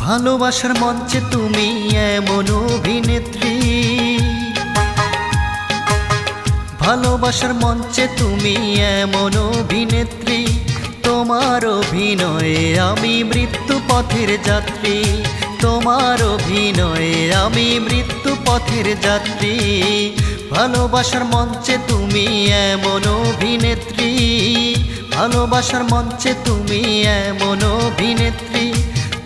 ভালোবাসার মঞ্চে তুমি এমন অভিনেত্রী, ভালোবাসার মঞ্চে তুমি এমন অভিনেত্রী, তোমার অভিনয়ে আমি মৃত্যু পথের যাত্রী, তোমার অভিনয়ে আমি মৃত্যু পথের যাত্রী। ভালোবাসার মঞ্চে তুমি এমন অভিনেত্রী, ভালোবাসার মঞ্চে তুমি এমন অভিনেত্রী,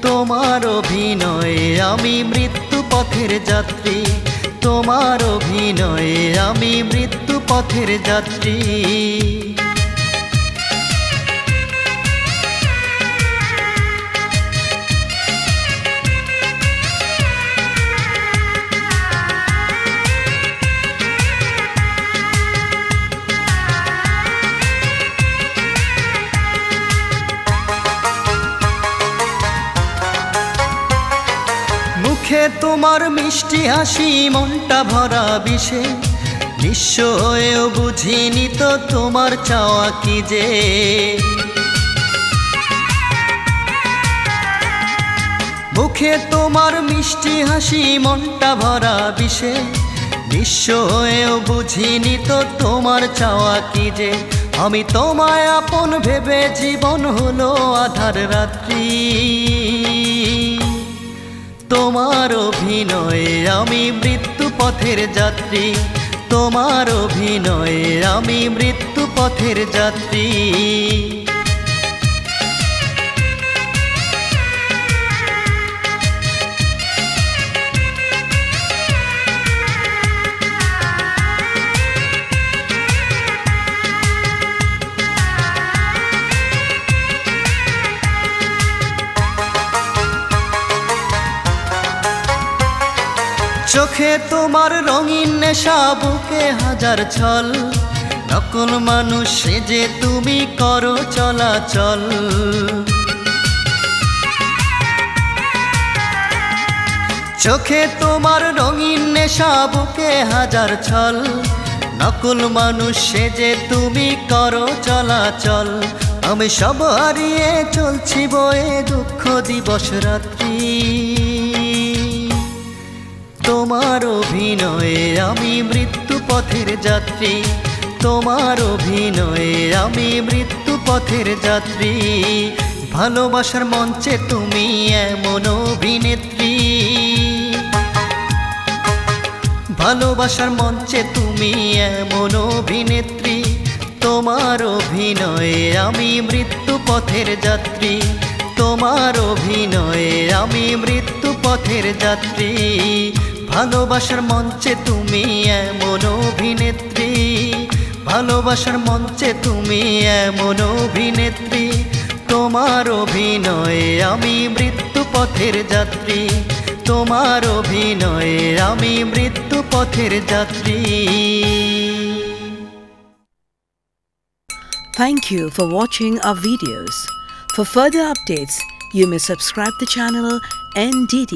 তোমার অভিনয়ে আমি মৃত্যু পথের যাত্রী, তোমার অভিনয়ে আমি মৃত্যু পথের যাত্রী। মুখে তোমার মিষ্টি হাসি, মনটা ভরা বিষে, নিঃস্ব হয়েও বুঝিনি তো তোমার চাওয়া কি যে। মুখে তোমার মিষ্টি হাসি, মনটা ভরা বিষে, নিঃস্ব হয়েও বুঝিনি তো তোমার চাওয়া কি যে। আমি তোমায় আপন ভেবে জীবন হলো আধার রাত্রি, তোমার অভিনয়ে আমি মৃত্যু পথের যাত্রী, তোমার অভিনয়ে আমি মৃত্যু পথের যাত্রী। চোখে তোমার রঙিন নেশা, বুকে হাজার ছল, নকল মানুষ সেজে তুমি করো চলাচল। চোখে তোমার রঙিন নেশা, বুকে হাজার ছল, নকল মানুষ সেজে তুমি করো চলাচল। আমি সব হারিয়ে চলছি বয়ে দুঃখ দিবস রাত্রি, তোমার অভিনয়ে আমি মৃত্যু পথের যাত্রী, তোমার অভিনয়ে আমি মৃত্যু পথের যাত্রী। ভালোবাসার মঞ্চে তুমি এমন অভিনেত্রী, ভালোবাসার মঞ্চে তুমি এমন অভিনেত্রী, তোমার অভিনয়ে আমি মৃত্যু পথের যাত্রী, তোমার অভিনয়ে আমি মৃত্যু পথের যাত্রী। ভালোবাসার মঞ্চে তুমি এমন অভিনেত্রী, ভালোবাসার মঞ্চে তুমি এমন অভিনেত্রী, তোমার অভিনয়ে আমি মৃত্যু পথের যাত্রী, তোমার অভিনয়ে আমি মৃত্যু পথের যাত্রী। Thank you for watching our videos. For further updates, you may subscribe the channel NDD.